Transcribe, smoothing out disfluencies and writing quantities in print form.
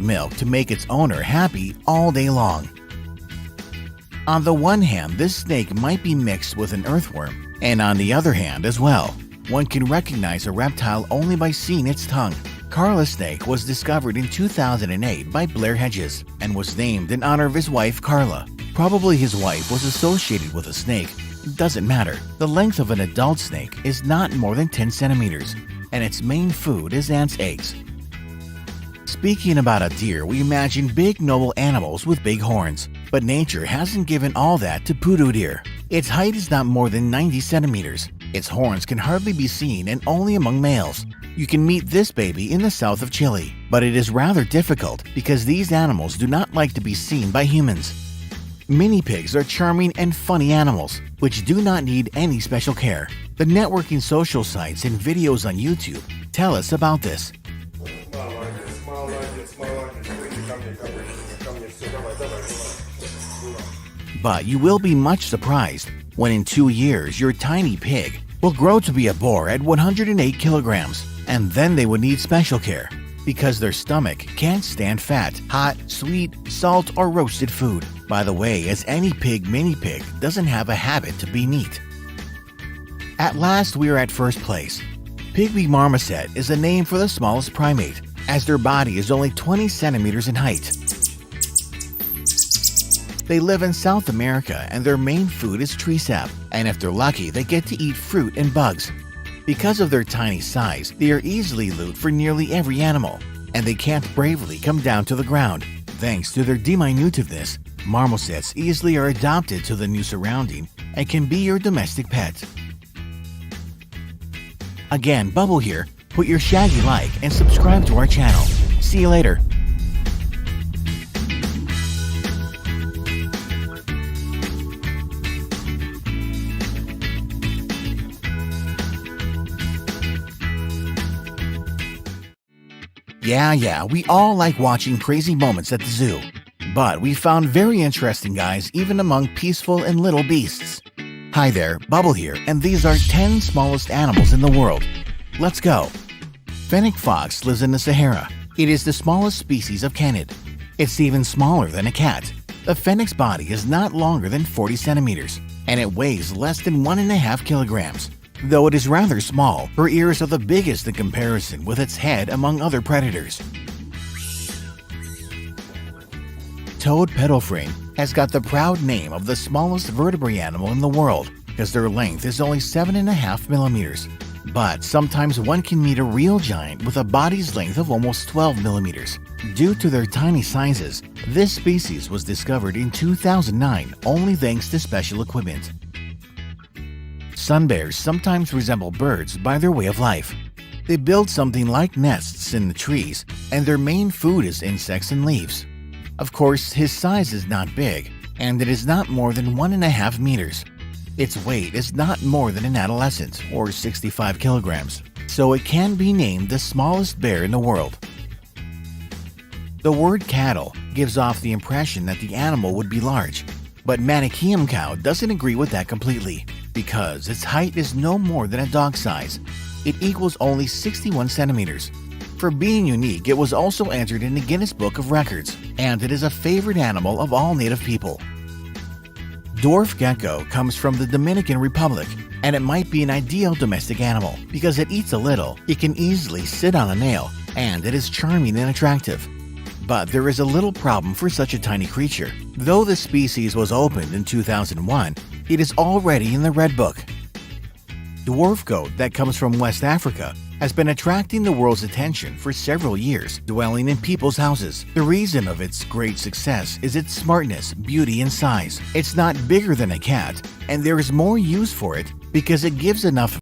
milk to make its owner happy all day long. On the one hand, this snake might be mixed with an earthworm, and on the other hand as well, one can recognize a reptile only by seeing its tongue. Carla's snake was discovered in 2008 by Blair Hedges and was named in honor of his wife Carla. Probably his wife was associated with a snake. It doesn't matter. The length of an adult snake is not more than 10 centimeters, and its main food is ants' eggs. Speaking about a deer, we imagine big noble animals with big horns, but nature hasn't given all that to poodoo deer. Its height is not more than 90 centimeters. Its horns can hardly be seen and only among males. You can meet this baby in the south of Chile, but it is rather difficult because these animals do not like to be seen by humans. Mini pigs are charming and funny animals, which do not need any special care. The networking social sites and videos on YouTube tell us about this. But you will be much surprised when in 2 years your tiny pig will grow to be a boar at 108 kilograms, and then they would need special care because their stomach can't stand fat, hot, sweet, salt, or roasted food. By the way, as any mini pig doesn't have a habit to be neat. At last, we are at first place. Pygmy marmoset is a name for the smallest primate, as their body is only 20 centimeters in height. They live in South America and their main food is tree sap, and if they're lucky, they get to eat fruit and bugs. Because of their tiny size, they are easily loot for nearly every animal, and they can't bravely come down to the ground. Thanks to their diminutiveness, marmosets easily are adopted to the new surrounding and can be your domestic pet. Again, Bubble here. Put your shaggy like and subscribe to our channel. See you later. Yeah, we all like watching crazy moments at the zoo. But we found very interesting guys even among peaceful and little beasts. Hi there, Bubble here, and these are 10 smallest animals in the world. Let's go. Fennec fox lives in the Sahara. It is the smallest species of canid. It's even smaller than a cat. The fennec's body is not longer than 40 centimeters, and it weighs less than 1.5 kilograms. Though it is rather small, her ears are the biggest in comparison with its head among other predators. Toad petalfrane has got the proud name of the smallest vertebrate animal in the world because their length is only 7.5 millimeters. But sometimes one can meet a real giant with a body's length of almost 12 millimeters. Due to their tiny sizes, this species was discovered in 2009 only thanks to special equipment. Sun bears sometimes resemble birds by their way of life. They build something like nests in the trees, and their main food is insects and leaves. Of course, his size is not big, and it is not more than 1.5 meters. Its weight is not more than an adolescent, or 65 kilograms, so it can be named the smallest bear in the world. The word cattle gives off the impression that the animal would be large, but Manichaean cow doesn't agree with that completely, because its height is no more than a dog size. It equals only 61 centimeters. For being unique, it was also entered in the Guinness Book of Records, and it is a favorite animal of all native people. Dwarf gecko comes from the Dominican Republic, and it might be an ideal domestic animal because it eats a little, it can easily sit on a nail, and it is charming and attractive. But there is a little problem for such a tiny creature. Though the species was opened in 2001, it is already in the Red Book. Dwarf goat that comes from West Africa has been attracting the world's attention for several years, dwelling in people's houses. The reason of its great success is its smartness, beauty, and size. It's not bigger than a cat, and there is more use for it because it gives enough